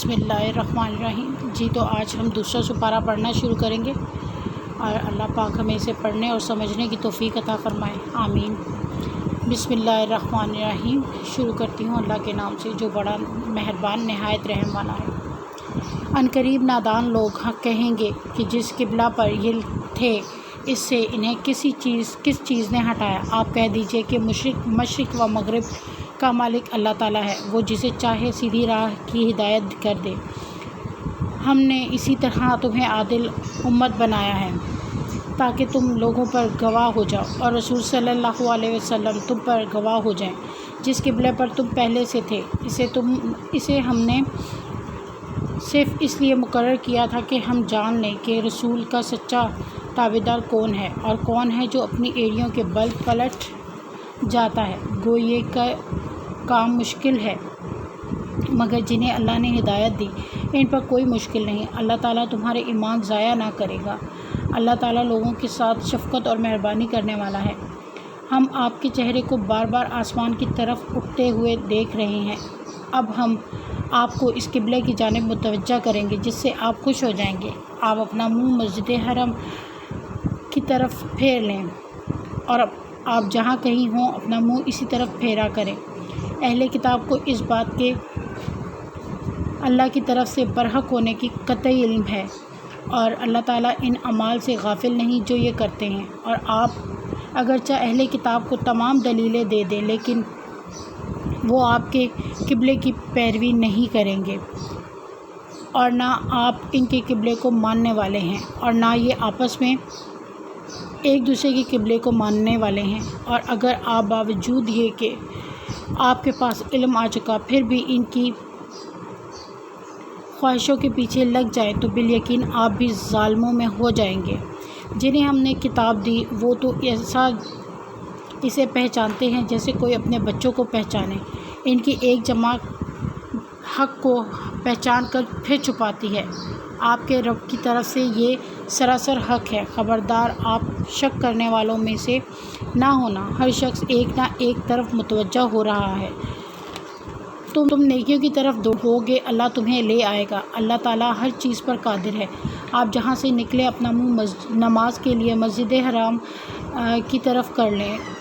بسم اللہ الرحمن الرحیم۔ جی تو آج ہم دوسرا سپارہ پڑھنا شروع کریں گے اور اللہ پاک ہمیں اسے پڑھنے اور سمجھنے کی توفیق عطا فرمائے، آمین۔ بسم اللہ الرحمن الرحیم۔ شروع کرتی ہوں اللہ کے نام سے جو بڑا مہربان نہایت رحم والا ہے۔ عنقریب نادان لوگ کہیں گے کہ جس قبلہ پر یہ تھے اس سے انہیں کس چیز نے ہٹایا؟ آپ کہہ دیجئے کہ مشرق و مغرب کا مالک اللہ تعالیٰ ہے، وہ جسے چاہے سیدھی راہ کی ہدایت کر دے۔ ہم نے اسی طرح تمہیں عادل امت بنایا ہے تاکہ تم لوگوں پر گواہ ہو جاؤ اور رسول صلی اللہ علیہ وسلم تم پر گواہ ہو جائیں۔ جس قبلے پر تم پہلے سے تھے اسے ہم نے صرف اس لیے مقرر کیا تھا کہ ہم جان لیں کہ رسول کا سچا تابعدار کون ہے اور کون ہے جو اپنی ایڑیوں کے بل پلٹ جاتا ہے۔ گو یہ کام مشکل ہے مگر جنہیں اللہ نے ہدایت دی ان پر کوئی مشکل نہیں۔ اللہ تعالیٰ تمہارے ایمان ضائع نہ کرے گا۔ اللہ تعالیٰ لوگوں کے ساتھ شفقت اور مہربانی کرنے والا ہے۔ ہم آپ کے چہرے کو بار بار آسمان کی طرف اٹھتے ہوئے دیکھ رہے ہیں۔ اب ہم آپ کو اس قبلے کی جانب متوجہ کریں گے جس سے آپ خوش ہو جائیں گے۔ آپ اپنا منہ مسجد حرم کی طرف پھیر لیں اور آپ جہاں کہیں ہوں اپنا منہ اسی طرف پھیرا کریں۔ اہل کتاب کو اس بات کے اللہ کی طرف سے برحق ہونے کی قطعی علم ہے اور اللہ تعالیٰ ان اعمال سے غافل نہیں جو یہ کرتے ہیں۔ اور آپ اگرچہ اہل کتاب کو تمام دلیلیں دے دیں لیکن وہ آپ کے قبلے کی پیروی نہیں کریں گے اور نہ آپ ان کے قبلے کو ماننے والے ہیں اور نہ یہ آپس میں ایک دوسرے کے قبلے کو ماننے والے ہیں۔ اور اگر آپ باوجود یہ کہ آپ کے پاس علم آ چکا پھر بھی ان کی خواہشوں کے پیچھے لگ جائیں تو بالیقین آپ بھی ظالموں میں ہو جائیں گے۔ جنہیں ہم نے کتاب دی وہ تو ایسا اسے پہچانتے ہیں جیسے کوئی اپنے بچوں کو پہچانے۔ ان کی ایک جماعت حق کو پہچان کر پھر چھپاتی ہے۔ آپ کے رب کی طرف سے یہ سراسر حق ہے۔ خبردار آپ شک کرنے والوں میں سے نہ ہونا۔ ہر شخص ایک نہ ایک طرف متوجہ ہو رہا ہے۔ تم نیکیوں کی طرف دوڑوگے اللہ تمہیں لے آئے گا۔ اللہ تعالیٰ ہر چیز پر قادر ہے۔ آپ جہاں سے نکلے اپنا منہ نماز کے لیے مسجد حرام کی طرف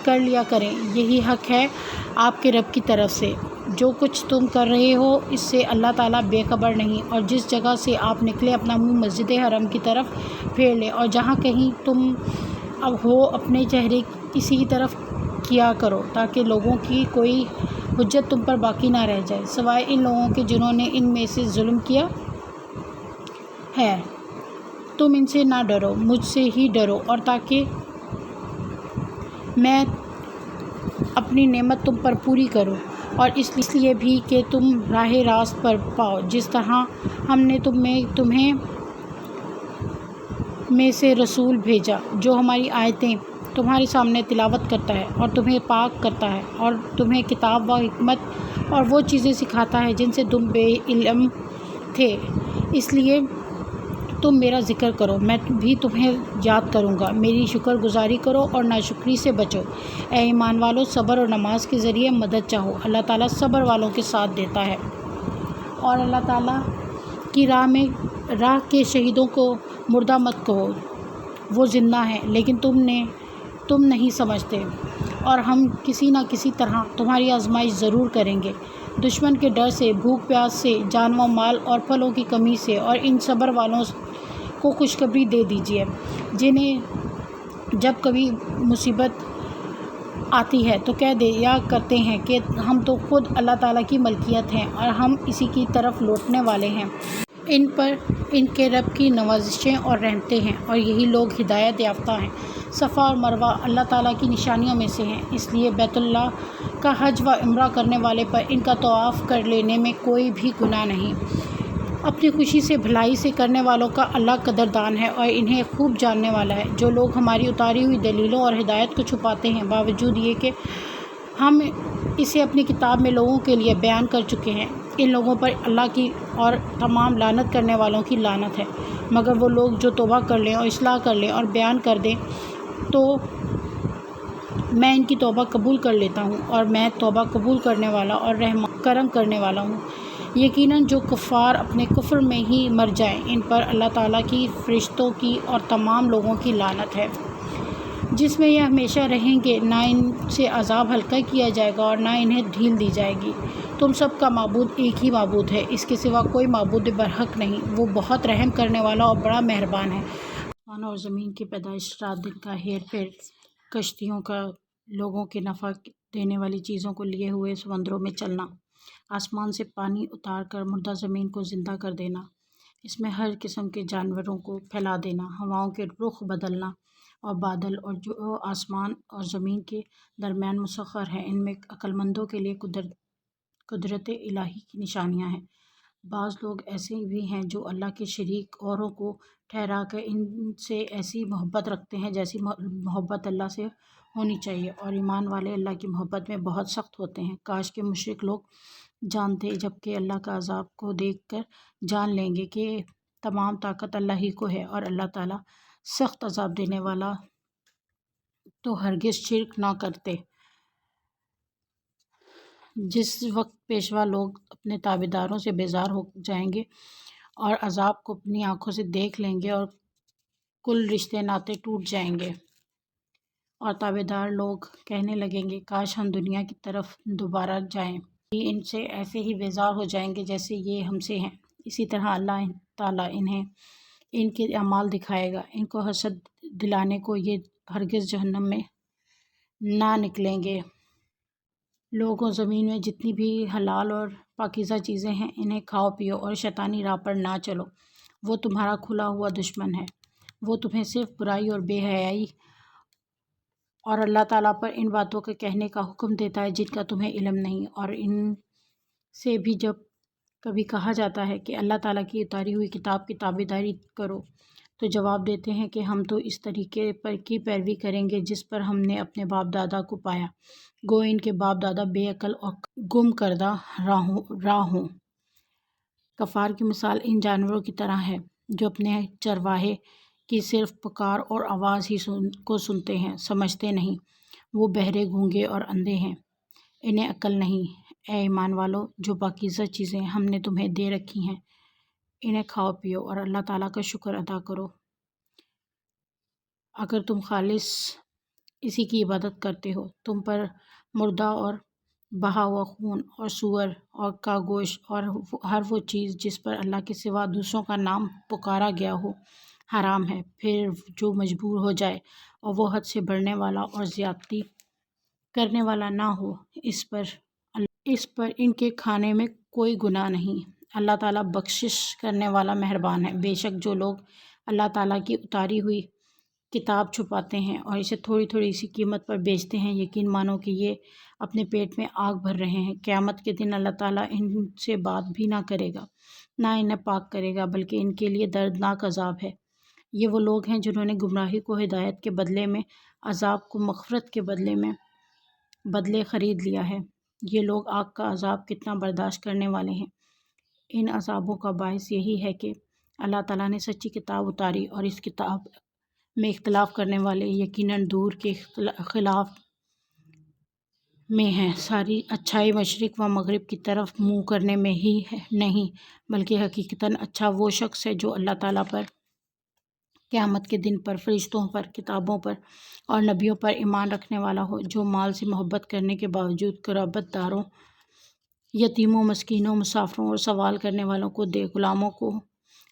کر لیا کریں۔ یہی حق ہے آپ کے رب کی طرف سے۔ جو کچھ تم کر رہے ہو اس سے اللہ تعالیٰ بے خبر نہیں۔ اور جس جگہ سے آپ نکلے اپنا منہ مسجد حرم کی طرف پھیر لیں اور جہاں کہیں تم اب ہو اپنے چہرے اسی کی طرف کیا کرو تاکہ لوگوں کی کوئی حجت تم پر باقی نہ رہ جائے سوائے ان لوگوں کے جنہوں نے ان میں سے ظلم کیا ہے۔ تم ان سے نہ ڈرو، مجھ سے ہی ڈرو اور تاکہ میں اپنی نعمت تم پر پوری کروں اور اس لیے بھی کہ تم راہ راست پر پاؤ جس طرح ہم نے تمہیں میں سے رسول بھیجا جو ہماری آیتیں تمہارے سامنے تلاوت کرتا ہے اور تمہیں پاک کرتا ہے اور تمہیں کتاب و حکمت اور وہ چیزیں سکھاتا ہے جن سے تم بے علم تھے۔ اس لیے تم میرا ذکر کرو، میں بھی تمہیں یاد کروں گا۔ میری شکر گزاری کرو اور ناشکری سے بچو۔ اے ایمان والو، صبر اور نماز کے ذریعے مدد چاہو۔ اللہ تعالیٰ صبر والوں کے ساتھ دیتا ہے۔ اور اللہ تعالیٰ کی راہ کے شہیدوں کو مردہ مت کہو، وہ زندہ ہیں لیکن تم نہیں سمجھتے۔ اور ہم کسی نہ کسی طرح تمہاری آزمائش ضرور کریں گے، دشمن کے ڈر سے، بھوک پیاس سے، جان و مال اور پھلوں کی کمی سے۔ اور ان صبر والوں کو خوشخبری دے دیجیے جنہیں جب کبھی مصیبت آتی ہے تو کہہ دیا کرتے ہیں کہ ہم تو خود اللہ تعالیٰ کی ملکیت ہیں اور ہم اسی کی طرف لوٹنے والے ہیں۔ ان پر ان کے رب کی نوازشیں اور رحمتیں ہیں اور یہی لوگ ہدایت یافتہ ہیں۔ صفا اور مروہ اللہ تعالیٰ کی نشانیوں میں سے ہیں، اس لیے بیت اللہ کا حج و عمرہ کرنے والے پر ان کا طواف کر لینے میں کوئی بھی گناہ نہیں۔ اپنی خوشی سے بھلائی سے کرنے والوں کا اللہ قدردان ہے اور انہیں خوب جاننے والا ہے۔ جو لوگ ہماری اتاری ہوئی دلیلوں اور ہدایت کو چھپاتے ہیں باوجود یہ کہ ہم اسے اپنی کتاب میں لوگوں کے لیے بیان کر چکے ہیں، ان لوگوں پر اللہ کی اور تمام لعنت کرنے والوں کی لعنت ہے۔ مگر وہ لوگ جو توبہ کر لیں اور اصلاح کر لیں اور بیان کر دیں تو میں ان کی توبہ قبول کر لیتا ہوں اور میں توبہ قبول کرنے والا اور کرم کرنے والا ہوں۔ یقیناً جو کفار اپنے کفر میں ہی مر جائیں ان پر اللہ تعالیٰ کی، فرشتوں کی اور تمام لوگوں کی لعنت ہے، جس میں یہ ہمیشہ رہیں گے، نہ ان سے عذاب ہلکا کیا جائے گا اور نہ انہیں ڈھیل دی جائے گی۔ تم سب کا معبود ایک ہی معبود ہے، اس کے سوا کوئی معبود برحق نہیں، وہ بہت رحم کرنے والا اور بڑا مہربان ہے۔ آسمان اور زمین کی پیدائش، رات دن کا ہیر پھیر، کشتیوں کا، لوگوں کے نفع دینے والی چیزوں کو لیے ہوئے سمندروں میں چلنا، آسمان سے پانی اتار کر مردہ زمین کو زندہ کر دینا، اس میں ہر قسم کے جانوروں کو پھیلا دینا، ہواؤں کے رخ بدلنا اور بادل اور جو آسمان اور زمین کے درمیان مسخر ہے، ان میں عقل مندوں کے لیے قدرت الہی کی نشانیاں ہیں۔ بعض لوگ ایسے بھی ہیں جو اللہ کے شریک اوروں کو ٹھہرا کر ان سے ایسی محبت رکھتے ہیں جیسی محبت اللہ سے ہونی چاہیے، اور ایمان والے اللہ کی محبت میں بہت سخت ہوتے ہیں۔ کاش کہ مشرک لوگ جانتے، جبکہ اللہ کا عذاب کو دیکھ کر جان لیں گے کہ تمام طاقت اللہ ہی کو ہے، اور اللہ تعالیٰ سخت عذاب دینے والا تو ہرگز شرک نہ کرتے۔ جس وقت پیشوا لوگ اپنے تابعداروں سے بیزار ہو جائیں گے اور عذاب کو اپنی آنکھوں سے دیکھ لیں گے اور کل رشتے ناطے ٹوٹ جائیں گے، اور تابعدار لوگ کہنے لگیں گے کاش ہم دنیا کی طرف دوبارہ جائیں، ان سے ایسے ہی بیزار ہو جائیں گے جیسے یہ ہم سے ہیں۔ اسی طرح اللہ تعالیٰ انہیں ان کے اعمال دکھائے گا، ان کو حسد دلانے کو یہ ہرگز جہنم میں نہ نکلیں گے۔ لوگوں زمین میں جتنی بھی حلال اور پاکیزہ چیزیں ہیں انہیں کھاؤ پیو اور شیطانی راہ پر نہ چلو، وہ تمہارا کھلا ہوا دشمن ہے، وہ تمہیں صرف برائی اور بے حیائی اور اللہ تعالیٰ پر ان باتوں کے کہنے کا حکم دیتا ہے جن کا تمہیں علم نہیں، اور ان سے بھی جب کبھی کہا جاتا ہے کہ اللہ تعالیٰ کی اتاری ہوئی کتاب کی تابعداری کرو تو جواب دیتے ہیں کہ ہم تو اس طریقے پر کی پیروی کریں گے جس پر ہم نے اپنے باپ دادا کو پایا، گو ان کے باپ دادا بے عقل اور گم کردہ راہ ہوں۔ کفار کی مثال ان جانوروں کی طرح ہے جو اپنے چرواہے کی صرف پکار اور آواز ہی کو سنتے ہیں، سمجھتے نہیں، وہ بہرے، گونگے اور اندھے ہیں، انہیں عقل نہیں۔ اے ایمان والو، جو پاکیزہ چیزیں ہم نے تمہیں دے رکھی ہیں انہیں کھاؤ پیو اور اللہ تعالیٰ کا شکر ادا کرو، اگر تم خالص اسی کی عبادت کرتے ہو۔ تم پر مردہ اور بہا ہوا خون اور سور اور کا گوشت اور ہر وہ چیز جس پر اللہ کے سوا دوسروں کا نام پکارا گیا ہو حرام ہے، پھر جو مجبور ہو جائے اور وہ حد سے بڑھنے والا اور زیادتی کرنے والا نہ ہو، اس پر ان کے کھانے میں کوئی گناہ نہیں، اللہ تعالیٰ بخشش کرنے والا مہربان ہے۔ بے شک جو لوگ اللہ تعالیٰ کی اتاری ہوئی کتاب چھپاتے ہیں اور اسے تھوڑی تھوڑی سی قیمت پر بیچتے ہیں، یقین مانو کہ یہ اپنے پیٹ میں آگ بھر رہے ہیں۔ قیامت کے دن اللہ تعالیٰ ان سے بات بھی نہ کرے گا، نہ انہیں پاک کرے گا، بلکہ ان کے لیے دردناک عذاب ہے۔ یہ وہ لوگ ہیں جنہوں نے گمراہی کو ہدایت کے بدلے میں، عذاب کو مغفرت کے بدلے خرید لیا ہے۔ یہ لوگ آگ کا عذاب کتنا برداشت کرنے والے ہیں۔ ان عذابوں کا باعث یہی ہے کہ اللہ تعالیٰ نے سچی کتاب اتاری اور اس کتاب میں اختلاف کرنے والے یقیناً دور کے خلاف میں ہیں۔ ساری اچھائی مشرق و مغرب کی طرف منہ کرنے میں ہی نہیں، بلکہ حقیقتاً اچھا وہ شخص ہے جو اللہ تعالیٰ پر، قیامت کے دن پر، فرشتوں پر، کتابوں پر اور نبیوں پر ایمان رکھنے والا ہو، جو مال سے محبت کرنے کے باوجود قرابت داروں، یتیموں، مسکینوں، مسافروں اور سوال کرنے والوں کو دے، غلاموں کو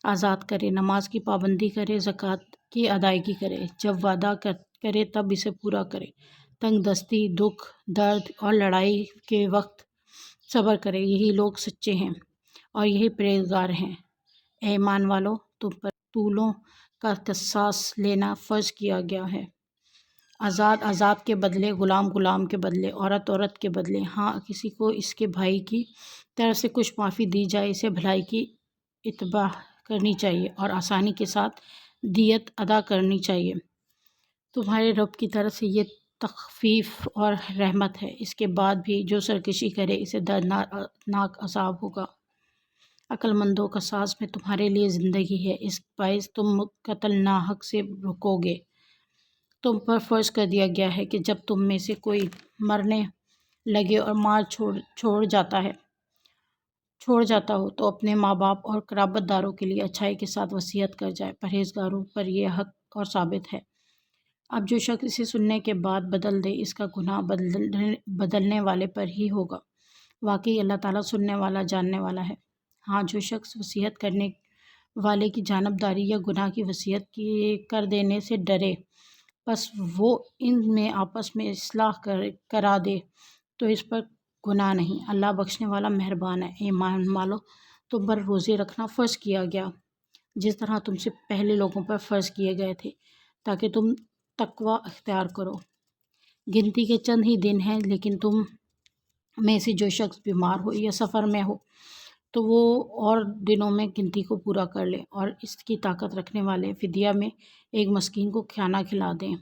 آزاد کرے، نماز کی پابندی کرے، زکوٰۃ کی ادائیگی کرے، جب وعدہ کرے تب اسے پورا کرے، تنگ دستی، دکھ، درد اور لڑائی کے وقت صبر کرے، یہی لوگ سچے ہیں اور یہی پرہیزگار ہیں۔ اے ایمان والو، تم پر طولوں کا قصاص لینا فرض کیا گیا ہے، آزاد کے بدلے، غلام کے بدلے، عورت کے بدلے، ہاں کسی کو اس کے بھائی کی طرف سے کچھ معافی دی جائے، اسے بھلائی کی اتباع کرنی چاہیے اور آسانی کے ساتھ دیت ادا کرنی چاہیے، تمہارے رب کی طرف سے یہ تخفیف اور رحمت ہے۔ اس کے بعد بھی جو سرکشی کرے اسے دردناک عذاب ہوگا۔ عقل مندوں، قصاص میں تمہارے لیے زندگی ہے، اس باعث تم قتل ناحق سے رکو گے۔ تم پر فرض کر دیا گیا ہے کہ جب تم میں سے کوئی مرنے لگے اور مال چھوڑ جاتا ہے چھوڑ جاتا ہو تو اپنے ماں باپ اور قرابت داروں کے لیے اچھائی کے ساتھ وصیت کر جائے، پرہیزگاروں پر یہ حق اور ثابت ہے۔ اب جو شخص اسے سننے کے بعد بدل دے، اس کا گناہ بدلنے والے پر ہی ہوگا۔ واقعی اللہ تعالیٰ سننے والا، جاننے والا ہے۔ ہاں، جو شخص وصیت کرنے والے کی جانبداری یا گناہ کی وصیت کر دینے سے ڈرے، پس وہ ان میں آپس میں اصلاح کرا دے تو اس پر گناہ نہیں۔ اللہ بخشنے والا مہربان ہے۔ ایمان والو، تم پر روزے رکھنا فرض کیا گیا جس طرح تم سے پہلے لوگوں پر فرض کیے گئے تھے، تاکہ تم تقوی اختیار کرو۔ گنتی کے چند ہی دن ہیں، لیکن تم میں سے جو شخص بیمار ہو یا سفر میں ہو تو وہ اور دنوں میں گنتی کو پورا کر لے، اور اس کی طاقت رکھنے والے فدیہ میں ایک مسکین کو کھانا کھلا دیں۔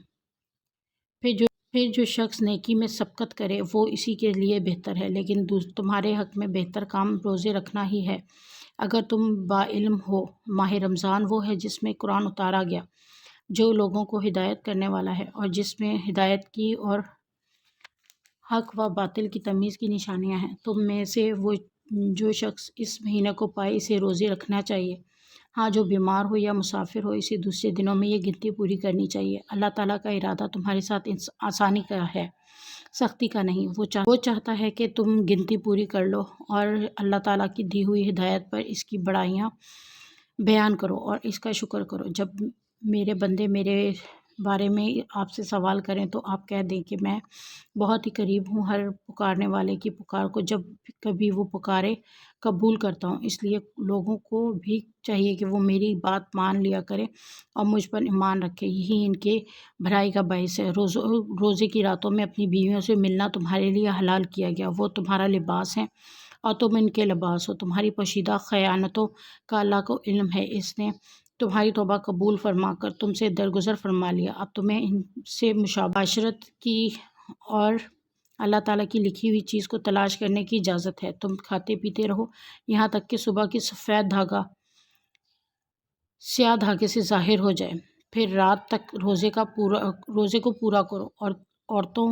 پھر جو شخص نیکی میں سبقت کرے وہ اسی کے لیے بہتر ہے، لیکن تمہارے حق میں بہتر کام روزے رکھنا ہی ہے اگر تم باعلم ہو۔ ماہ رمضان وہ ہے جس میں قرآن اتارا گیا، جو لوگوں کو ہدایت کرنے والا ہے، اور جس میں ہدایت کی اور حق و باطل کی تمیز کی نشانیاں ہیں۔ تم میں سے وہ جو شخص اس مہینے کو پائے اسے روزے رکھنا چاہیے۔ ہاں، جو بیمار ہو یا مسافر ہو اسے دوسرے دنوں میں یہ گنتی پوری کرنی چاہیے۔ اللہ تعالیٰ کا ارادہ تمہارے ساتھ آسانی کا ہے، سختی کا نہیں۔ وہ چاہتا ہے کہ تم گنتی پوری کر لو اور اللہ تعالیٰ کی دی ہوئی ہدایت پر اس کی بڑائیاں بیان کرو اور اس کا شکر کرو۔ جب میرے بندے میرے بارے میں آپ سے سوال کریں تو آپ کہہ دیں کہ میں بہت ہی قریب ہوں، ہر پکارنے والے کی پکار کو جب کبھی وہ پکارے قبول کرتا ہوں۔ اس لیے لوگوں کو بھی چاہیے کہ وہ میری بات مان لیا کریں اور مجھ پر ایمان رکھیں، یہی ان کے بھلائی کا باعث ہے۔ روزے کی راتوں میں اپنی بیویوں سے ملنا تمہارے لیے حلال کیا گیا، وہ تمہارا لباس ہیں اور تم ان کے لباس ہو۔ تمہاری پوشیدہ خیانتوں کا اللہ کو علم ہے، اس نے تمہاری توبہ قبول فرما کر تم سے درگزر فرما لیا۔ اب تمہیں ان سے مباشرت کی اور اللہ تعالیٰ کی لکھی ہوئی چیز کو تلاش کرنے کی اجازت ہے۔ تم کھاتے پیتے رہو یہاں تک کہ صبح کی سفید دھاگا سیاہ دھاگے سے ظاہر ہو جائے، پھر رات تک روزے کو پورا کرو، اور عورتوں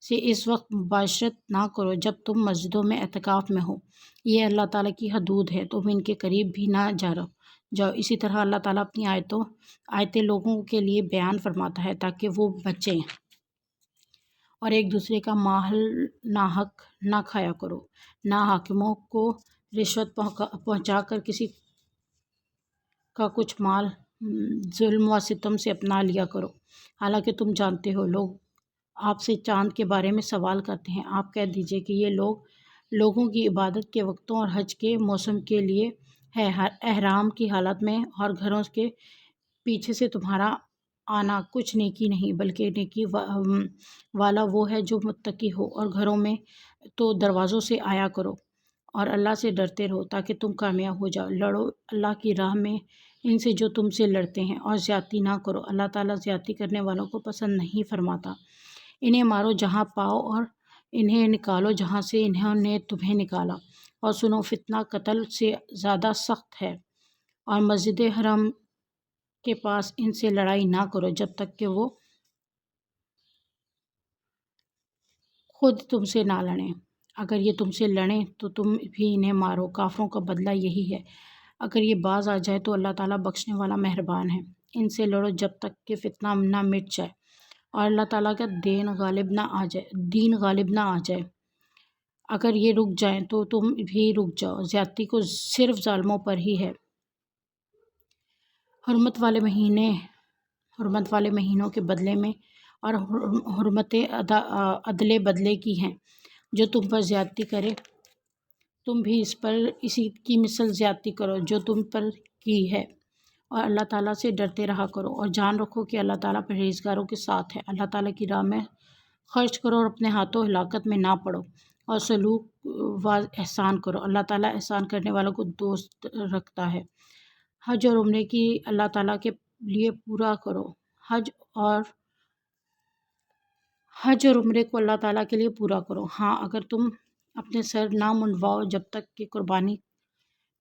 سے اس وقت مباشرت نہ کرو جب تم مسجدوں میں اعتکاف میں ہو۔ یہ اللہ تعالیٰ کی حدود ہے، تم ان کے قریب بھی نہ جاؤ۔ اسی طرح اللہ تعالیٰ اپنی آیتیں لوگوں کے لیے بیان فرماتا ہے تاکہ وہ بچیں، اور ایک دوسرے کا مال ناحق نہ کھایا کرو، نہ حاکموں کو رشوت پہنچا کر کسی کا کچھ مال ظلم و ستم سے اپنا لیا کرو، حالانکہ تم جانتے ہو لوگ آپ سے چاند کے بارے میں سوال کرتے ہیں۔ آپ کہہ دیجئے کہ یہ لوگوں کی عبادت کے وقتوں اور حج کے موسم کے لیے ہے، احرام کی حالت میں اور گھروں کے پیچھے سے تمہارا آنا کچھ نیکی نہیں، بلکہ نیکی والا وہ ہے جو متقی ہو، اور گھروں میں تو دروازوں سے آیا کرو اور اللہ سے ڈرتے رہو تاکہ تم کامیاب ہو جاؤ۔ لڑو اللہ کی راہ میں ان سے جو تم سے لڑتے ہیں، اور زیادتی نہ کرو، اللہ تعالیٰ زیادتی کرنے والوں کو پسند نہیں فرماتا۔ انہیں مارو جہاں پاؤ اور انہیں نکالو جہاں سے انہوں نے تمہیں نکالا، اور سنو فتنہ قتل سے زیادہ سخت ہے، اور مسجد حرام کے پاس ان سے لڑائی نہ کرو جب تک کہ وہ خود تم سے نہ لڑیں۔ اگر یہ تم سے لڑیں تو تم بھی انہیں مارو، کافروں کا بدلہ یہی ہے۔ اگر یہ باز آ جائے تو اللہ تعالیٰ بخشنے والا مہربان ہے۔ ان سے لڑو جب تک کہ فتنہ نہ مٹ جائے اور اللہ تعالیٰ کا دین غالب نہ آ جائے۔ اگر یہ رک جائیں تو تم بھی رک جاؤ، زیادتی کو صرف ظالموں پر ہی ہے۔ حرمت والے مہینوں کے بدلے میں اور حرمتیں عدلے بدلے کی ہیں۔ جو تم پر زیادتی کرے تم بھی اسی کی مثل زیادتی کرو جو تم پر کی ہے، اور اللہ تعالیٰ سے ڈرتے رہا کرو، اور جان رکھو کہ اللہ تعالیٰ پرہیزگاروں کے ساتھ ہے۔ اللہ تعالیٰ کی راہ میں خرچ کرو اور اپنے ہاتھوں ہلاکت میں نہ پڑو، اور سلوک و احسان کرو، اللہ تعالیٰ احسان کرنے والوں کو دوست رکھتا ہے۔ حج اور عمرے کی اللہ تعالیٰ کے لیے پورا کرو، حج اور عمرے کو اللہ تعالیٰ کے لیے پورا کرو۔ ہاں، اگر تم اپنے سر نہ منڈواؤ جب تک کہ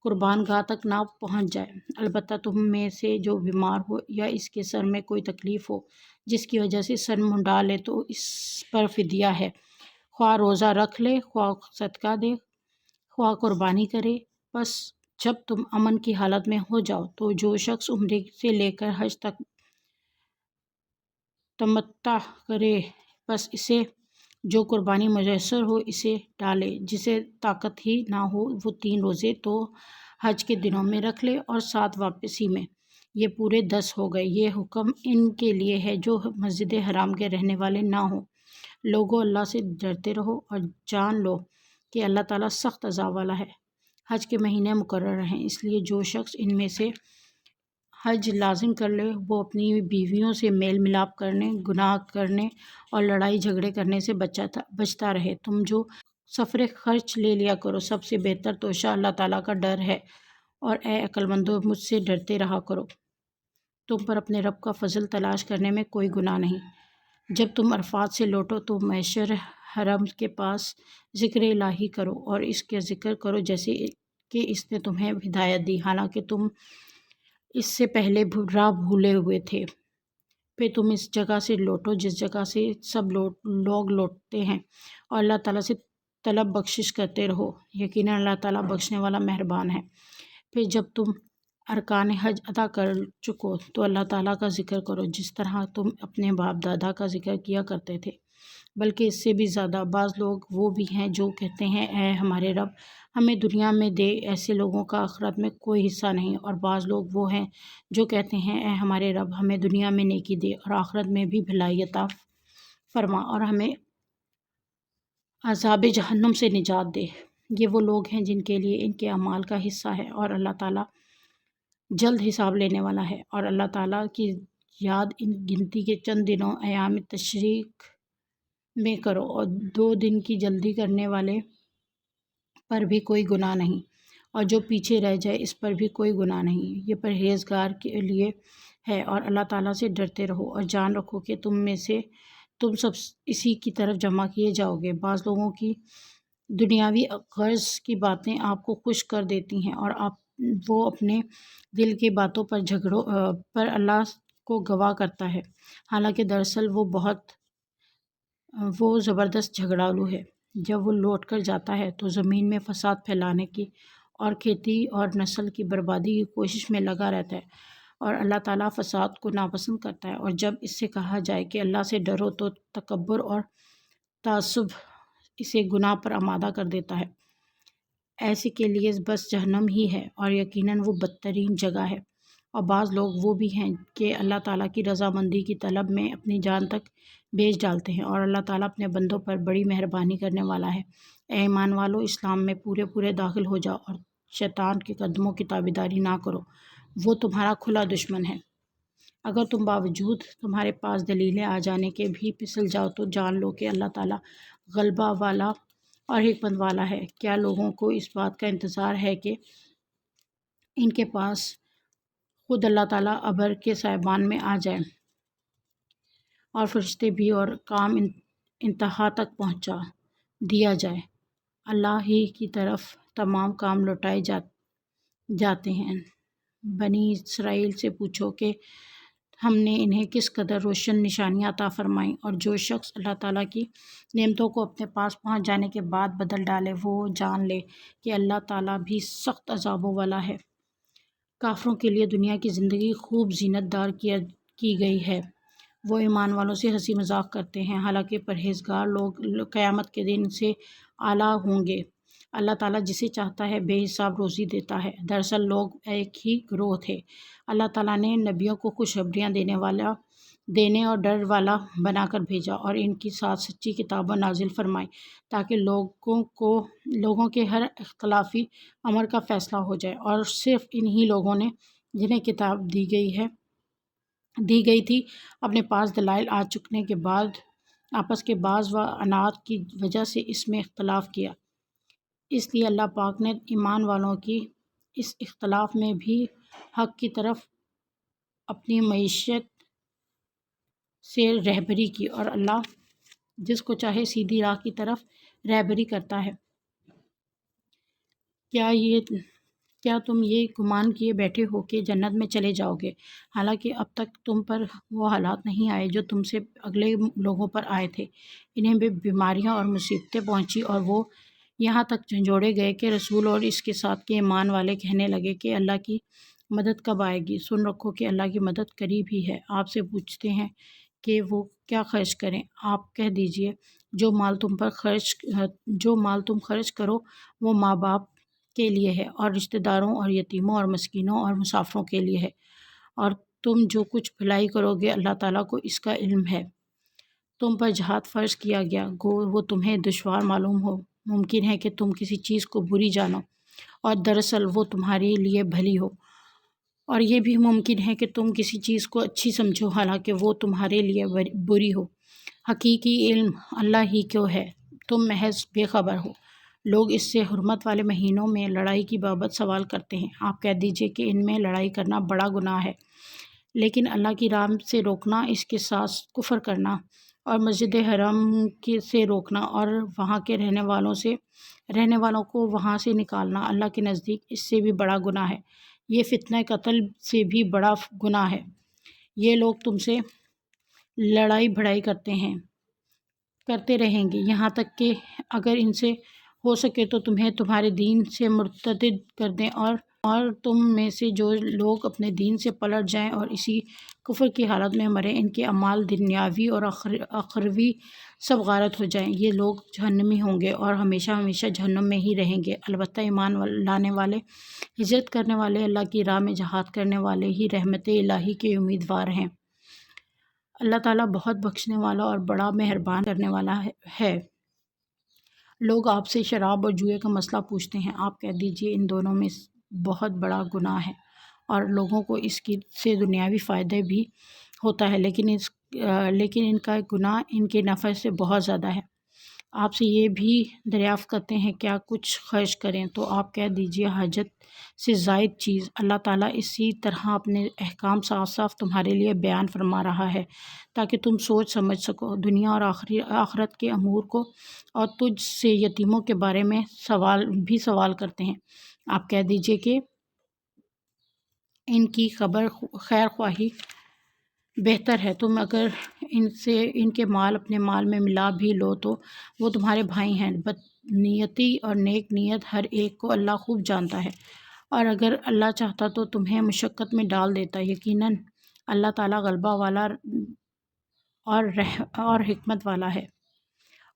قربان گاہ تک نہ پہنچ جائے، البتہ تم میں سے جو بیمار ہو یا اس کے سر میں کوئی تکلیف ہو جس کی وجہ سے سر منڈا لے تو اس پر فدیہ ہے، خواہ روزہ رکھ لے، خواہ صدقہ دے، خواہ قربانی کرے۔ بس جب تم امن کی حالت میں ہو جاؤ تو جو شخص عمرے سے لے کر حج تک تمتع کرے، بس اسے جو قربانی میسر ہو اسے ڈالے۔ جسے طاقت ہی نہ ہو وہ 3 روزے تو حج کے دنوں میں رکھ لے اور 7 واپسی میں، یہ پورے 10 ہو گئے۔ یہ حکم ان کے لیے ہے جو مسجد حرام کے رہنے والے نہ ہوں۔ لوگو، اللہ سے ڈرتے رہو اور جان لو کہ اللہ تعالیٰ سخت عذاب والا ہے۔ حج کے مہینے مقرر ہیں، اس لیے جو شخص ان میں سے حج لازم کر لے وہ اپنی بیویوں سے میل ملاپ کرنے، گناہ کرنے اور لڑائی جھگڑے کرنے سے بچتا رہے۔ تم جو سفر خرچ لے لیا کرو، سب سے بہتر توشہ اللہ تعالیٰ کا ڈر ہے، اور اے عقل مندو مجھ سے ڈرتے رہا کرو۔ تم پر اپنے رب کا فضل تلاش کرنے میں کوئی گناہ نہیں۔ جب تم عرفات سے لوٹو تو مشعر حرم کے پاس ذکر الہی کرو اور اس کا ذکر کرو جیسے کہ اس نے تمہیں ہدایت دی، حالانکہ تم اس سے پہلے راہ بھولے ہوئے تھے۔ پھر تم اس جگہ سے لوٹو جس جگہ سے سب لوگ لوٹتے ہیں، اور اللہ تعالیٰ سے طلب بخشش کرتے رہو، یقیناً اللہ تعالیٰ بخشنے والا مہربان ہے۔ پھر جب تم ارکان حج ادا کر چکو تو اللہ تعالیٰ کا ذکر کرو جس طرح تم اپنے باپ دادا کا ذکر کیا کرتے تھے، بلکہ اس سے بھی زیادہ۔ بعض لوگ وہ بھی ہیں جو کہتے ہیں اے ہمارے رب ہمیں دنیا میں دے، ایسے لوگوں کا آخرت میں کوئی حصہ نہیں۔ اور بعض لوگ وہ ہیں جو کہتے ہیں اے ہمارے رب ہمیں دنیا میں نیکی دے اور آخرت میں بھی بھلائی عطا فرما اور ہمیں عذاب جہنم سے نجات دے۔ یہ وہ لوگ ہیں جن کے لیے ان کے اعمال کا حصہ ہے، اور اللہ تعالیٰ جلد حساب لینے والا ہے۔ اور اللہ تعالیٰ کی یاد ان گنتی کے چند دنوں ایام تشریق میں کرو، اور 2 دن کی جلدی کرنے والے پر بھی کوئی گناہ نہیں، اور جو پیچھے رہ جائے اس پر بھی کوئی گناہ نہیں۔ یہ پرہیزگار کے لیے ہے۔ اور اللہ تعالیٰ سے ڈرتے رہو اور جان رکھو کہ تم سب اسی کی طرف جمع کیے جاؤ گے۔ بعض لوگوں کی دنیاوی غرض کی باتیں آپ کو خوش کر دیتی ہیں اور وہ اپنے دل کی باتوں پر اللہ کو گواہ کرتا ہے، حالانکہ دراصل وہ زبردست جھگڑالو ہے۔ جب وہ لوٹ کر جاتا ہے تو زمین میں فساد پھیلانے کی اور کھیتی اور نسل کی بربادی کی کوشش میں لگا رہتا ہے، اور اللہ تعالیٰ فساد کو ناپسند کرتا ہے۔ اور جب اس سے کہا جائے کہ اللہ سے ڈرو تو تکبر اور تعصب اسے گناہ پر آمادہ کر دیتا ہے۔ ایسے کے لیے بس جہنم ہی ہے، اور یقیناً وہ بدترین جگہ ہے۔ اور بعض لوگ وہ بھی ہیں کہ اللہ تعالیٰ کی رضامندی کی طلب میں اپنی جان تک بیچ ڈالتے ہیں، اور اللہ تعالیٰ اپنے بندوں پر بڑی مہربانی کرنے والا ہے۔ اے ایمان والو، اسلام میں پورے داخل ہو جاؤ اور شیطان کے قدموں کی تابعداری نہ کرو، وہ تمہارا کھلا دشمن ہے۔ اگر تم باوجود تمہارے پاس دلیلیں آ جانے کے بھی پھسل جاؤ تو جان لو کہ اللہ تعالیٰ غلبہ والا اور حکمت والا ہے۔ کیا لوگوں کو اس بات کا انتظار ہے کہ ان کے پاس خود اللہ تعالیٰ ابر کے سائبان میں آ جائے اور فرشتے بھی اور کام انتہا تک پہنچا دیا جائے؟ اللہ ہی کی طرف تمام کام لوٹائے جاتے ہیں۔ بنی اسرائیل سے پوچھو کہ ہم نے انہیں کس قدر روشن نشانیاں عطا فرمائیں، اور جو شخص اللہ تعالیٰ کی نعمتوں کو اپنے پاس پہنچ جانے کے بعد بدل ڈالے وہ جان لے کہ اللہ تعالیٰ بھی سخت عذابوں والا ہے۔ کافروں کے لیے دنیا کی زندگی خوب زینت دار کی گئی ہے، وہ ایمان والوں سے ہنسی مذاق کرتے ہیں، حالانکہ پرہیزگار لوگ قیامت کے دن سے اعلیٰ ہوں گے۔ اللہ تعالیٰ جسے چاہتا ہے بے حساب روزی دیتا ہے۔ دراصل لوگ ایک ہی گروہ تھے۔ اللہ تعالیٰ نے نبیوں کو خوشخبریاں دینے اور ڈر والا بنا کر بھیجا، اور ان کے ساتھ سچی کتابیں نازل فرمائیں تاکہ لوگوں کے ہر اختلافی امر کا فیصلہ ہو جائے، اور صرف انہی لوگوں نے جنہیں کتاب دی گئی تھی اپنے پاس دلائل آ چکنے کے بعد آپس کے بعض و عناد کی وجہ سے اس میں اختلاف کیا۔ اس لیے اللہ پاک نے ایمان والوں کی اس اختلاف میں بھی حق کی طرف اپنی معیشت سے رہبری کی، اور اللہ جس کو چاہے سیدھی راہ کی طرف رہبری کرتا ہے۔ کیا تم یہ گمان کیے بیٹھے ہو کہ جنت میں چلے جاؤ گے، حالانکہ اب تک تم پر وہ حالات نہیں آئے جو تم سے اگلے لوگوں پر آئے تھے؟ انہیں بھی بیماریاں اور مصیبتیں پہنچی اور وہ یہاں تک جھنجھوڑے گئے کہ رسول اور اس کے ساتھ کے ایمان والے کہنے لگے کہ اللہ کی مدد کب آئے گی؟ سن رکھو کہ اللہ کی مدد قریب ہی ہے۔ آپ سے پوچھتے ہیں کہ وہ کیا خرچ کریں؟ آپ کہہ دیجئے جو مال تم خرچ کرو وہ ماں باپ کے لیے ہے، اور رشتہ داروں اور یتیموں اور مسکینوں اور مسافروں کے لیے ہے، اور تم جو کچھ بھلائی کرو گے اللہ تعالیٰ کو اس کا علم ہے۔ تم پر جہاد فرض کیا گیا، گو وہ تمہیں دشوار معلوم ہو، ممکن ہے کہ تم کسی چیز کو بری جانو اور دراصل وہ تمہارے لیے بھلی ہو، اور یہ بھی ممکن ہے کہ تم کسی چیز کو اچھی سمجھو حالانکہ وہ تمہارے لیے بری ہو۔ حقیقی علم اللہ ہی کو ہے، تم محض بے خبر ہو۔ لوگ اس سے حرمت والے مہینوں میں لڑائی کی بابت سوال کرتے ہیں۔ آپ کہہ دیجئے کہ ان میں لڑائی کرنا بڑا گناہ ہے، لیکن اللہ کی راہ سے روکنا، اس کے ساتھ کفر کرنا اور مسجد حرام سے روکنا اور وہاں کے رہنے والوں کو وہاں سے نکالنا اللہ کے نزدیک اس سے بھی بڑا گناہ ہے۔ یہ فتنہ قتل سے بھی بڑا گناہ ہے۔ یہ لوگ تم سے لڑائی بھڑائی کرتے رہیں گے یہاں تک کہ اگر ان سے ہو سکے تو تمہیں تمہارے دین سے مرتد کر دیں، اور تم میں سے جو لوگ اپنے دین سے پلٹ جائیں اور اسی کفر کی حالت میں مریں، ان کے اعمال دنیاوی اور اخروی سب غارت ہو جائیں۔ یہ لوگ جہنمی ہوں گے اور ہمیشہ ہمیشہ جہنم میں ہی رہیں گے۔ البتہ ایمان لانے والے، ہجرت کرنے والے، اللہ کی راہ میں جہاد کرنے والے ہی رحمت الہی کے امیدوار ہیں۔ اللہ تعالیٰ بہت بخشنے والا اور بڑا مہربان کرنے والا ہے۔ لوگ آپ سے شراب اور جوئے کا مسئلہ پوچھتے ہیں۔ آپ کہہ دیجئے ان دونوں میں بہت بڑا گناہ ہے، اور لوگوں کو اس سے دنیاوی فائدہ بھی ہوتا ہے، لیکن ان کا گناہ ان کے نفع سے بہت زیادہ ہے۔ آپ سے یہ بھی دریافت کرتے ہیں کیا کچھ خرچ کریں، تو آپ کہہ دیجئے حاجت سے زائد چیز۔ اللہ تعالیٰ اسی طرح اپنے احکام صاف صاف تمہارے لیے بیان فرما رہا ہے تاکہ تم سوچ سمجھ سکو دنیا اور آخرت کے امور کو، اور تجھ سے یتیموں کے بارے میں سوال کرتے ہیں۔ آپ کہہ دیجئے کہ ان کی خیر خواہی بہتر ہے۔ تم اگر ان کے مال اپنے مال میں ملا بھی لو تو وہ تمہارے بھائی ہیں۔ بدنیتی اور نیک نیت ہر ایک کو اللہ خوب جانتا ہے، اور اگر اللہ چاہتا تو تمہیں مشقت میں ڈال دیتا۔ یقیناً اللہ تعالیٰ غلبہ والا اور حکمت والا ہے۔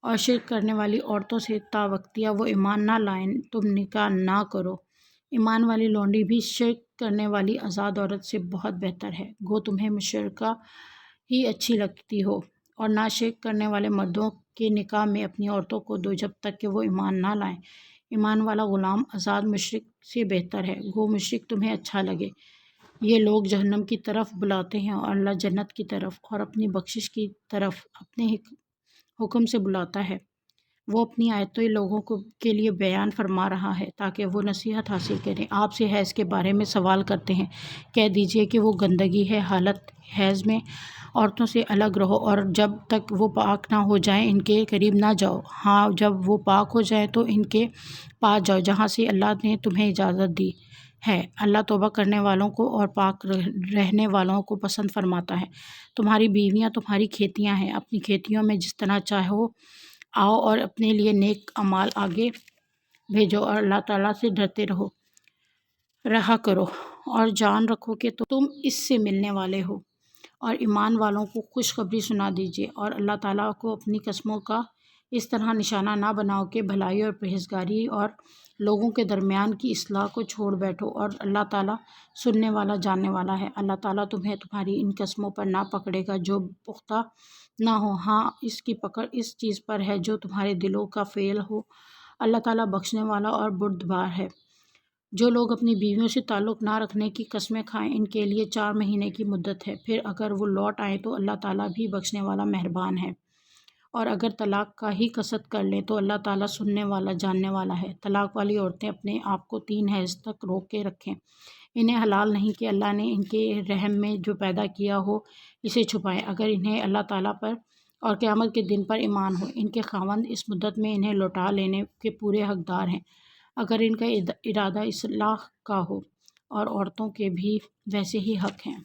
اور شرک کرنے والی عورتوں سے تا وقتیہ وہ ایمان نہ لائیں تم نکاح نہ کرو۔ ایمان والی لونڈی بھی شرک کرنے والی آزاد عورت سے بہت بہتر ہے، گو تمہیں مشرکہ ہی اچھی لگتی ہو۔ اور نہ شرک کرنے والے مردوں کے نکاح میں اپنی عورتوں کو دو جب تک کہ وہ ایمان نہ لائیں۔ ایمان والا غلام آزاد مشرک سے بہتر ہے، گو مشرک تمہیں اچھا لگے۔ یہ لوگ جہنم کی طرف بلاتے ہیں اور اللہ جنت کی طرف اور اپنی بخشش کی طرف اپنے حکم سے بلاتا ہے۔ وہ اپنی آیتیں لوگوں کے لیے بیان فرما رہا ہے تاکہ وہ نصیحت حاصل کریں۔ آپ سے حیض کے بارے میں سوال کرتے ہیں۔ کہہ دیجئے کہ وہ گندگی ہے، حالت حیض میں عورتوں سے الگ رہو، اور جب تک وہ پاک نہ ہو جائیں ان کے قریب نہ جاؤ۔ ہاں جب وہ پاک ہو جائیں تو ان کے پاس جاؤ جہاں سے اللہ نے تمہیں اجازت دی ہے۔ اللہ توبہ کرنے والوں کو اور پاک رہنے والوں کو پسند فرماتا ہے۔ تمہاری بیویاں تمہاری کھیتیاں ہیں، اپنی کھیتیوں میں جس طرح چاہو آؤ اور اپنے لیے نیک اعمال آگے بھیجو، اور اللہ تعالیٰ سے ڈرتے رہا کرو، اور جان رکھو کہ تم اس سے ملنے والے ہو۔ اور ایمان والوں کو خوشخبری سنا دیجئے، اور اللہ تعالیٰ کو اپنی قسموں کا اس طرح نشانہ نہ بناؤ کہ بھلائی اور پرہیزگاری اور لوگوں کے درمیان کی اصلاح کو چھوڑ بیٹھو، اور اللہ تعالیٰ سننے والا جاننے والا ہے۔ اللہ تعالیٰ تمہیں تمہاری ان قسموں پر نہ پکڑے گا جو پختہ نہ ہو، ہاں اس کی پکڑ اس چیز پر ہے جو تمہارے دلوں کا فعل ہو۔ اللہ تعالیٰ بخشنے والا اور بردبار ہے۔ جو لوگ اپنی بیویوں سے تعلق نہ رکھنے کی قسمیں کھائیں ان کے لیے 4 مہینے کی مدت ہے، پھر اگر وہ لوٹ آئیں تو اللہ تعالیٰ بھی بخشنے والا مہربان ہے۔ اور اگر طلاق کا ہی قصد کر لیں تو اللہ تعالیٰ سننے والا جاننے والا ہے۔ طلاق والی عورتیں اپنے آپ کو 3 حیض تک روک کے رکھیں، انہیں حلال نہیں کہ اللہ نے ان کے رحم میں جو پیدا کیا ہو اسے چھپائیں، اگر انہیں اللہ تعالیٰ پر اور قیامت کے دن پر ایمان ہو۔ ان کے خاوند اس مدت میں انہیں لوٹا لینے کے پورے حقدار ہیں اگر ان کا ارادہ اصلاح کا ہو، اور عورتوں کے بھی ویسے ہی حق ہیں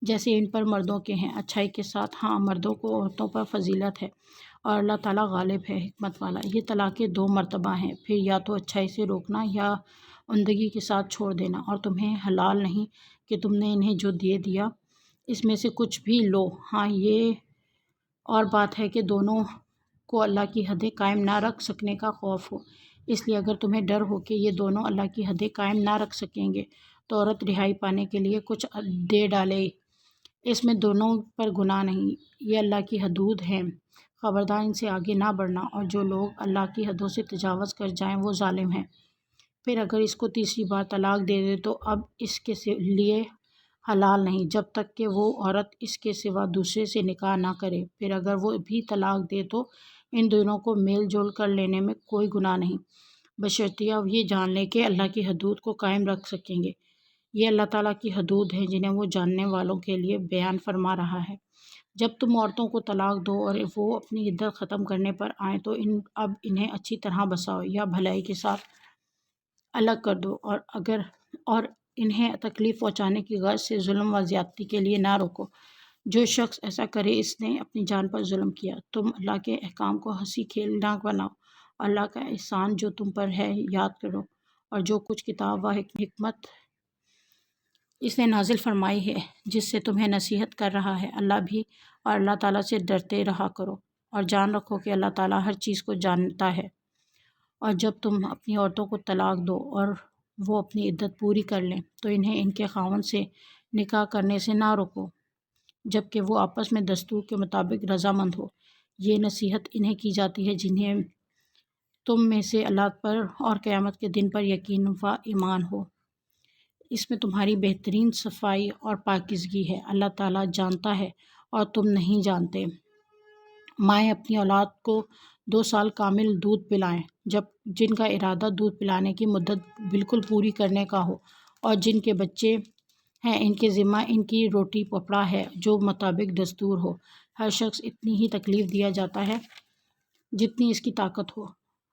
جیسے ان پر مردوں کے ہیں، اچھائی کے ساتھ۔ ہاں مردوں کو عورتوں پر فضیلت ہے، اور اللہ تعالیٰ غالب ہے، حکمت والا۔ یہ طلاقیں 2 مرتبہ ہیں، پھر یا تو اچھائی سے روکنا یا عمدگی کے ساتھ چھوڑ دینا، اور تمہیں حلال نہیں کہ تم نے انہیں جو دیا اس میں سے کچھ بھی لو۔ ہاں، یہ اور بات ہے کہ دونوں کو اللہ کی حدیں قائم نہ رکھ سکنے کا خوف ہو، اس لیے اگر تمہیں ڈر ہو کہ یہ دونوں اللہ کی حدیں قائم نہ رکھ سکیں گے تو عورت رہائی پانے کے لیے کچھ دے ڈالے، اس میں دونوں پر گناہ نہیں، یہ اللہ کی حدود ہیں، خبردار ان سے آگے نہ بڑھنا، اور جو لوگ اللہ کی حدوں سے تجاوز کر جائیں وہ ظالم ہیں۔ پھر اگر اس کو تیسری بار طلاق دے دے تو اب اس کے لیے حلال نہیں جب تک کہ وہ عورت اس کے سوا دوسرے سے نکاح نہ کرے، پھر اگر وہ بھی طلاق دے تو ان دونوں کو میل جول کر لینے میں کوئی گناہ نہیں، بشرطیہ اب یہ جان لیں کہ اللہ کی حدود کو قائم رکھ سکیں گے۔ یہ اللہ تعالیٰ کی حدود ہیں جنہیں وہ جاننے والوں کے لیے بیان فرما رہا ہے۔ جب تم عورتوں کو طلاق دو اور وہ اپنی عدت ختم کرنے پر آئیں تو اب انہیں اچھی طرح بساؤ یا بھلائی کے ساتھ الگ کر دو، اور انہیں تکلیف پہنچانے کی غرض سے ظلم و زیادتی کے لیے نہ روکو۔ جو شخص ایسا کرے اس نے اپنی جان پر ظلم کیا۔ تم اللہ کے احکام کو ہنسی کھیلنا بناؤ، اللہ کا احسان جو تم پر ہے یاد کرو، اور جو کچھ کتاب و حکمت اس نے نازل فرمائی ہے جس سے تمہیں نصیحت کر رہا ہے، اللہ تعالیٰ سے ڈرتے رہا کرو، اور جان رکھو کہ اللہ تعالیٰ ہر چیز کو جانتا ہے۔ اور جب تم اپنی عورتوں کو طلاق دو اور وہ اپنی عدت پوری کر لیں تو انہیں ان کے خاوند سے نکاح کرنے سے نہ روکو جب کہ وہ آپس میں دستور کے مطابق رضامند ہو۔ یہ نصیحت انہیں کی جاتی ہے جنہیں تم میں سے اللہ پر اور قیامت کے دن پر یقین و ایمان ہو، اس میں تمہاری بہترین صفائی اور پاکیزگی ہے، اللہ تعالیٰ جانتا ہے اور تم نہیں جانتے۔ مائیں اپنی اولاد کو 2 سال کامل دودھ پلائیں، جن کا ارادہ دودھ پلانے کی مدت بالکل پوری کرنے کا ہو، اور جن کے بچے ہیں ان کے ذمہ ان کی روٹی کپڑا ہے جو مطابق دستور ہو۔ ہر شخص اتنی ہی تکلیف دیا جاتا ہے جتنی اس کی طاقت ہو۔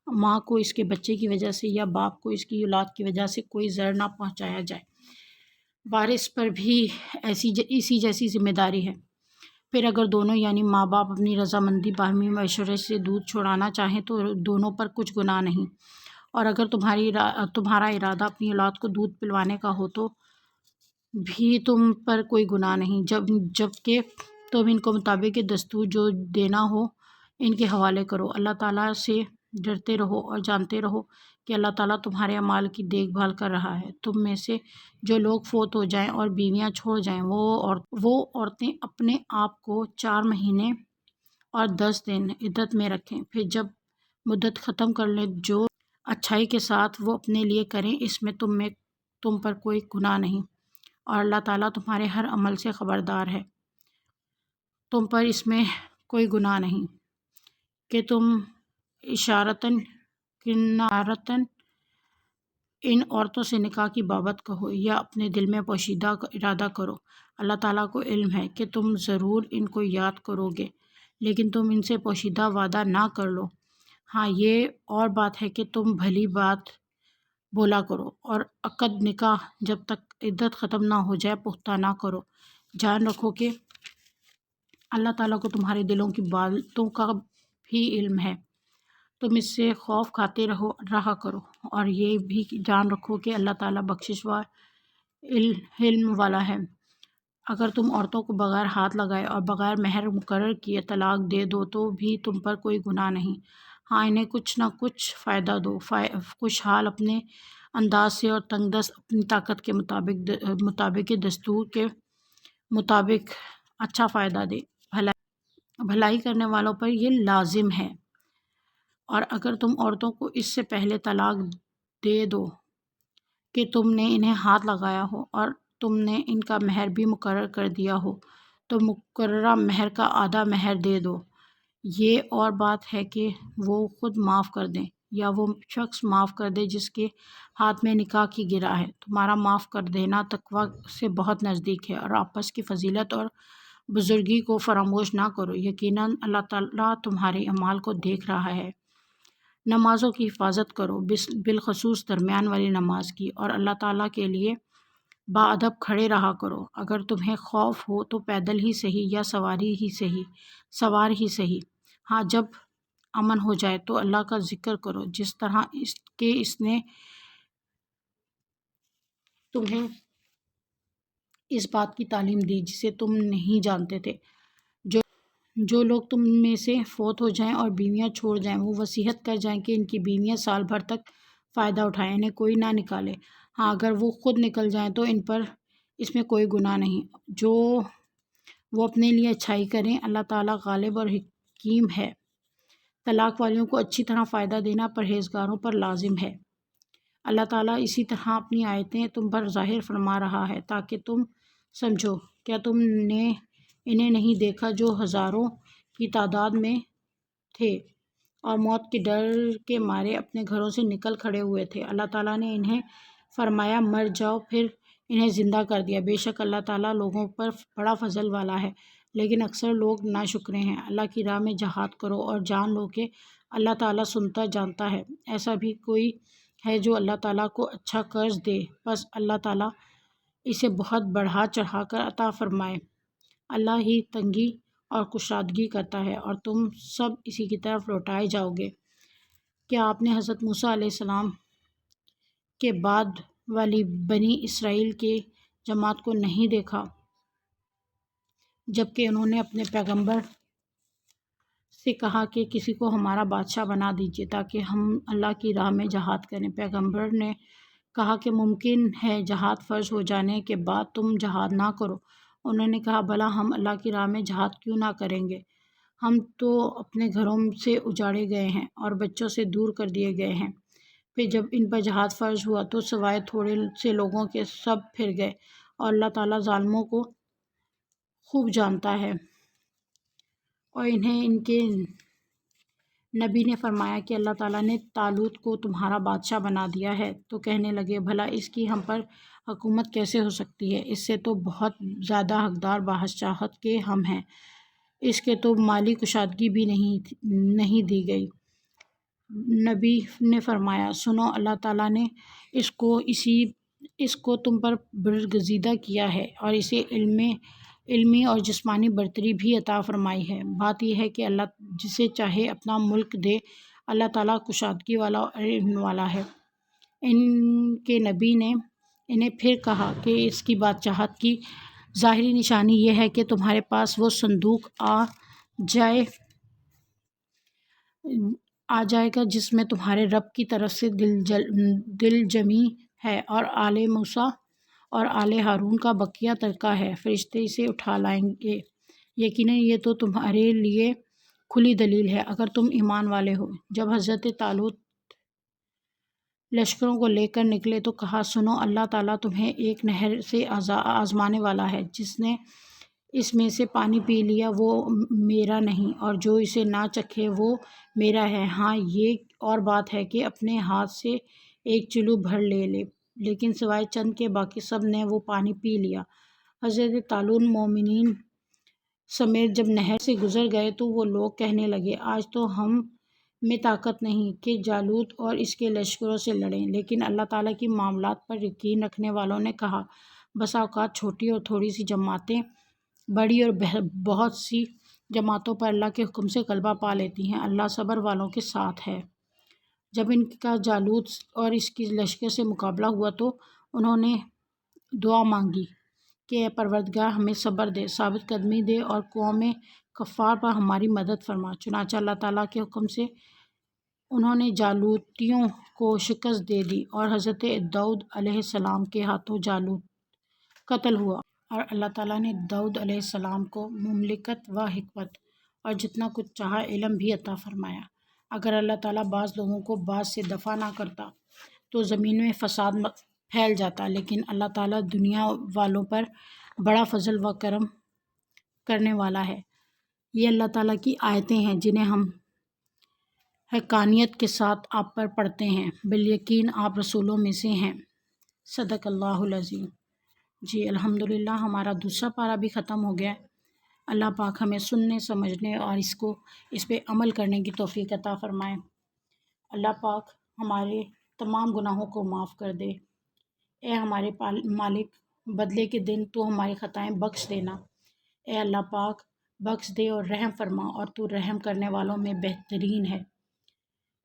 ماں کو اس کے بچے کی وجہ سے یا باپ کو اس کی اولاد کی وجہ سے کوئی ضرر نہ پہنچایا جائے۔ وارث پر بھی اسی جیسی ذمہ داری ہے۔ پھر اگر دونوں یعنی ماں باپ اپنی رضامندی باہمی مشورے سے دودھ چھڑانا چاہیں تو دونوں پر کچھ گناہ نہیں، اور اگر تمہارا ارادہ اپنی اولاد کو دودھ پلوانے کا ہو تو بھی تم پر کوئی گناہ نہیں، جب کہ تم ان کو مطابق دستور جو دینا ہو ان کے حوالے کرو۔ اللہ تعالیٰ سے ڈرتے رہو اور جانتے رہو کہ اللہ تعالیٰ تمہارے اعمال کی دیکھ بھال کر رہا ہے۔ تم میں سے جو لوگ فوت ہو جائیں اور بیویاں چھوڑ جائیں وہ عورتیں اپنے آپ کو 4 مہینے اور 10 دن عدت میں رکھیں، پھر جب مدت ختم کر لیں جو اچھائی کے ساتھ وہ اپنے لیے کریں، اس میں تم پر کوئی گناہ نہیں، اور اللہ تعالیٰ تمہارے ہر عمل سے خبردار ہے۔ تم پر اس میں کوئی گناہ نہیں کہ تم اشارتاً کنارتاً ان عورتوں سے نکاح کی بابت کہو یا اپنے دل میں پوشیدہ ارادہ کرو۔ اللہ تعالیٰ کو علم ہے کہ تم ضرور ان کو یاد کرو گے، لیکن تم ان سے پوشیدہ وعدہ نہ کر لو۔ ہاں، یہ اور بات ہے کہ تم بھلی بات بولا کرو، اور عقد نکاح جب تک عدت ختم نہ ہو جائے پختہ نہ کرو۔ جان رکھو کہ اللہ تعالیٰ کو تمہارے دلوں کی باتوں کا بھی علم ہے، تم اس سے خوف کھاتے رہا کرو، اور یہ بھی جان رکھو کہ اللہ تعالیٰ بخشش و علم والا ہے۔ اگر تم عورتوں کو بغیر ہاتھ لگائے اور بغیر مہر مقرر کیے طلاق دے دو تو بھی تم پر کوئی گناہ نہیں۔ ہاں، انہیں کچھ نہ کچھ فائدہ دو، خوشحال اپنے انداز سے اور تنگ دست اپنی طاقت کے مطابق دستور کے مطابق اچھا فائدہ دے، بھلائی کرنے والوں پر یہ لازم ہے۔ اور اگر تم عورتوں کو اس سے پہلے طلاق دے دو کہ تم نے انہیں ہاتھ لگایا ہو اور تم نے ان کا مہر بھی مقرر کر دیا ہو تو مقررہ مہر کا آدھا مہر دے دو۔ یہ اور بات ہے کہ وہ خود معاف کر دیں یا وہ شخص معاف کر دے جس کے ہاتھ میں نکاح کی گرہ ہے۔ تمہارا معاف کر دینا تقویٰ سے بہت نزدیک ہے، اور آپس کی فضیلت اور بزرگی کو فراموش نہ کرو، یقیناً اللہ تعالیٰ تمہارے اعمال کو دیکھ رہا ہے۔ نمازوں کی حفاظت کرو، بالخصوص درمیان والی نماز کی، اور اللہ تعالیٰ کے لیے باادب کھڑے رہا کرو۔ اگر تمہیں خوف ہو تو پیدل ہی صحیح یا سوار ہی صحیح ہاں جب امن ہو جائے تو اللہ کا ذکر کرو جس طرح اس نے تمہیں اس بات کی تعلیم دی جسے تم نہیں جانتے تھے۔ جو لوگ تم میں سے فوت ہو جائیں اور بیویاں چھوڑ جائیں وہ وصیت کر جائیں کہ ان کی بیویاں سال بھر تک فائدہ اٹھائیں، انہیں کوئی نہ نکالے۔ ہاں اگر وہ خود نکل جائیں تو ان پر اس میں کوئی گناہ نہیں، جو وہ اپنے لیے اچھائی کریں، اللہ تعالیٰ غالب اور حکیم ہے۔ طلاق والیوں کو اچھی طرح فائدہ دینا پرہیزگاروں پر لازم ہے۔ اللہ تعالیٰ اسی طرح اپنی آیتیں تم پر ظاہر فرما رہا ہے تاکہ تم سمجھو۔ کیا تم نے انہیں نہیں دیکھا جو ہزاروں کی تعداد میں تھے اور موت کے ڈر کے مارے اپنے گھروں سے نکل کھڑے ہوئے تھے؟ اللہ تعالیٰ نے انہیں فرمایا مر جاؤ، پھر انہیں زندہ کر دیا۔ بے شک اللہ تعالیٰ لوگوں پر بڑا فضل والا ہے، لیکن اکثر لوگ ناشکرے ہیں۔ اللہ کی راہ میں جہاد کرو اور جان لو کہ اللہ تعالیٰ سنتا جانتا ہے۔ ایسا بھی کوئی ہے جو اللہ تعالیٰ کو اچھا قرض دے، بس اللہ تعالیٰ اسے بہت بڑھا چڑھا کر عطا فرمائے۔ اللہ ہی تنگی اور کشادگی کرتا ہے اور تم سب اسی کی طرف لوٹائے جاؤ گے۔ کیا آپ نے حضرت موسیٰ علیہ السلام کے بعد والی بنی اسرائیل کی جماعت کو نہیں دیکھا جبکہ انہوں نے اپنے پیغمبر سے کہا کہ کسی کو ہمارا بادشاہ بنا دیجیے تاکہ ہم اللہ کی راہ میں جہاد کریں؟ پیغمبر نے کہا کہ ممکن ہے جہاد فرض ہو جانے کے بعد تم جہاد نہ کرو۔ انہوں نے کہا بھلا ہم اللہ کی راہ میں جہاد کیوں نہ کریں گے؟ ہم تو اپنے گھروں سے اجاڑے گئے ہیں اور بچوں سے دور کر دیے گئے ہیں۔ پھر جب ان پر جہاد فرض ہوا تو سوائے تھوڑے سے لوگوں کے سب پھر گئے، اور اللہ تعالیٰ ظالموں کو خوب جانتا ہے۔ اور انہیں ان کے نبی نے فرمایا کہ اللہ تعالیٰ نے طالوت کو تمہارا بادشاہ بنا دیا ہے، تو کہنے لگے بھلا اس کی ہم پر حکومت کیسے ہو سکتی ہے؟ اس سے تو بہت زیادہ حقدار بادشاہت کے ہم ہیں، اس کے تو مالی کشادگی بھی نہیں دی گئی۔ نبی نے فرمایا سنو، اللہ تعالیٰ نے اس کو تم پر برگزیدہ کیا ہے اور اسے علمی اور جسمانی برتری بھی عطا فرمائی ہے۔ بات یہ ہے کہ اللہ جسے چاہے اپنا ملک دے، اللہ تعالیٰ کشادگی والا اور علم والا ہے۔ ان کے نبی نے انہیں پھر کہا کہ اس کی بادشاہت کی ظاہری نشانی یہ ہے کہ تمہارے پاس وہ صندوق آ جائے گا جس میں تمہارے رب کی طرف سے دل جمی ہے اور آل موسیٰ اور آل ہارون کا بقیہ ترکہ ہے، فرشتے اسے اٹھا لائیں گے۔ یقیناً یہ تو تمہارے لیے کھلی دلیل ہے اگر تم ایمان والے ہو۔ جب حضرت طالوت لشکروں کو لے کر نکلے تو کہا سنو، اللہ تعالیٰ تمہیں ایک نہر سے آزمانے والا ہے، جس نے اس میں سے پانی پی لیا وہ میرا نہیں، اور جو اسے نہ چکھے وہ میرا ہے۔ ہاں یہ اور بات ہے کہ اپنے ہاتھ سے ایک چلو بھر لے لیکن سوائے چند کے باقی سب نے وہ پانی پی لیا۔ حضرت طالوت مومنین سمیت جب نہر سے گزر گئے تو وہ لوگ کہنے لگے آج تو ہم میں طاقت نہیں کہ جالوت اور اس کے لشکروں سے لڑیں، لیکن اللہ تعالیٰ کی معاملات پر یقین رکھنے والوں نے کہا بسا اوقات چھوٹی اور تھوڑی سی جماعتیں بڑی اور بہت سی جماعتوں پر اللہ کے حکم سے غلبہ پا لیتی ہیں، اللہ صبر والوں کے ساتھ ہے۔ جب ان کا جالوت اور اس کی لشکر سے مقابلہ ہوا تو انہوں نے دعا مانگی کہ اے پروردگار ہمیں صبر دے، ثابت قدمی دے اور قوم کفار پر ہماری مدد فرما۔ چنانچہ اللہ تعالیٰ کے حکم سے انہوں نے جالوتیوں کو شکست دے دی اور حضرت داؤد علیہ السلام کے ہاتھوں جالوت قتل ہوا، اور اللہ تعالیٰ نے داؤد علیہ السلام کو مملکت و حکمت اور جتنا کچھ چاہا علم بھی عطا فرمایا۔ اگر اللہ تعالیٰ بعض لوگوں کو بعض سے دفع نہ کرتا تو زمین میں فساد پھیل جاتا، لیکن اللہ تعالیٰ دنیا والوں پر بڑا فضل و کرم کرنے والا ہے۔ یہ اللہ تعالیٰ کی آیتیں ہیں جنہیں ہم حقانیت کے ساتھ آپ پر پڑھتے ہیں، بالیقین آپ رسولوں میں سے ہیں۔ صدق اللہ العظیم۔ جی الحمدللہ ہمارا دوسرا پارہ بھی ختم ہو گیا ہے۔ اللہ پاک ہمیں سننے، سمجھنے اور اس پہ عمل کرنے کی توفیق عطا فرمائے۔ اللہ پاک ہمارے تمام گناہوں کو معاف کر دے۔ اے ہمارے مالک، بدلے کے دن تو ہماری خطائیں بخش دینا۔ اے اللہ پاک بخش دے اور رحم فرما، اور تو رحم کرنے والوں میں بہترین ہے۔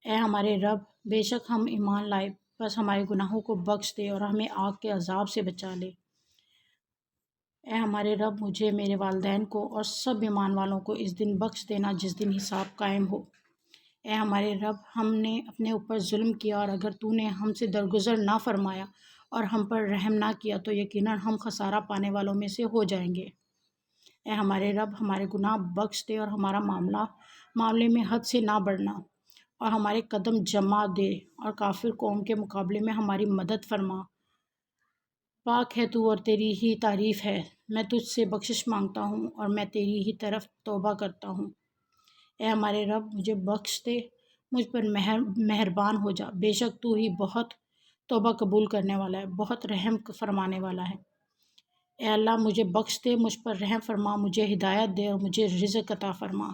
اے ہمارے رب، بے شک ہم ایمان لائے، بس ہمارے گناہوں کو بخش دے اور ہمیں آگ کے عذاب سے بچا لے۔ اے ہمارے رب، مجھے، میرے والدین کو اور سب ایمان والوں کو اس دن بخش دینا جس دن حساب قائم ہو۔ اے ہمارے رب، ہم نے اپنے اوپر ظلم کیا، اور اگر تو نے ہم سے درگزر نہ فرمایا اور ہم پر رحم نہ کیا تو یقیناً ہم خسارہ پانے والوں میں سے ہو جائیں گے۔ اے ہمارے رب، ہمارے گناہ بخش دے اور ہمارا معاملے میں حد سے نہ بڑھنا، اور ہمارے قدم جما دے اور کافر قوم کے مقابلے میں ہماری مدد فرما۔ پاک ہے تو اور تیری ہی تعریف ہے، میں تجھ سے بخشش مانگتا ہوں اور میں تیری ہی طرف توبہ کرتا ہوں۔ اے ہمارے رب، مجھے بخش دے، مجھ پر مہربان ہو جا، بے شک تو ہی بہت توبہ قبول کرنے والا ہے، بہت رحم فرمانے والا ہے۔ اے اللہ، مجھے بخش دے، مجھ پر رحم فرما، مجھے ہدایت دے اور مجھے رزق عطا فرما۔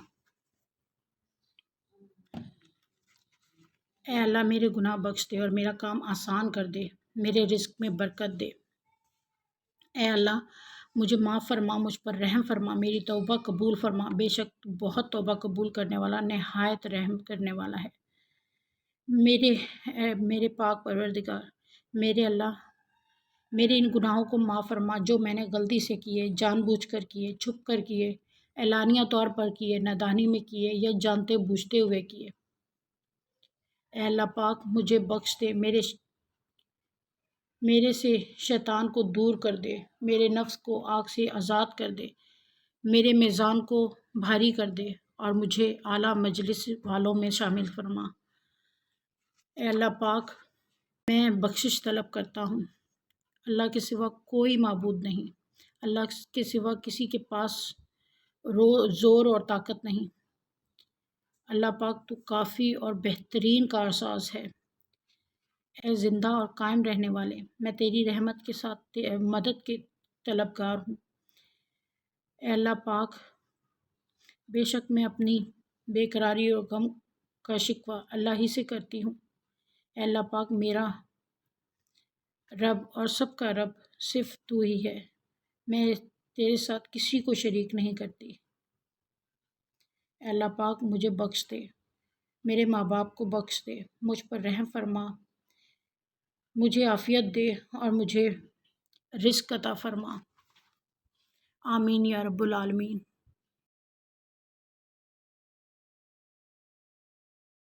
اے اللہ، میرے گناہ بخش دے اور میرا کام آسان کر دے، میرے رزق میں برکت دے۔ اے اللہ، مجھے معاف فرما، مجھ پر رحم فرما، میری توبہ قبول فرما، بے شک تو بہت توبہ قبول کرنے والا، نہایت رحم کرنے والا ہے۔ میرے پاک پروردگار، میرے اللہ، میرے ان گناہوں کو معاف فرما جو میں نے غلطی سے کیے، جان بوجھ کر کیے، چھپ کر کیے، اعلانیہ طور پر کیے، نادانی میں کیے یا جانتے بوجھتے ہوئے کیے۔ اے اللہ پاک، مجھے بخش دے، میرے سے شیطان کو دور کر دے، میرے نفس کو آگ سے آزاد کر دے، میرے میزان کو بھاری کر دے اور مجھے اعلیٰ مجلس والوں میں شامل فرما۔ اے اللہ پاک، میں بخشش طلب کرتا ہوں، اللہ کے سوا کوئی معبود نہیں، اللہ کے سوا کسی کے پاس زور اور طاقت نہیں۔ اللہ پاک، تو کافی اور بہترین کارساز ہے۔ اے زندہ اور قائم رہنے والے، میں تیری رحمت کے ساتھ مدد کے طلبگار ہوں۔ اے اللہ پاک، بے شک میں اپنی بے قراری اور غم کا شکوہ اللہ ہی سے کرتی ہوں۔ اے اللہ پاک، میرا رب اور سب کا رب صرف تو ہی ہے، میں تیرے ساتھ کسی کو شریک نہیں کرتی۔ اے اللہ پاک، مجھے بخش دے، میرے ماں باپ کو بخش دے، مجھ پر رحم فرما، مجھے عافیت دے اور مجھے رزق عطا فرما۔ آمین یا رب العالمین۔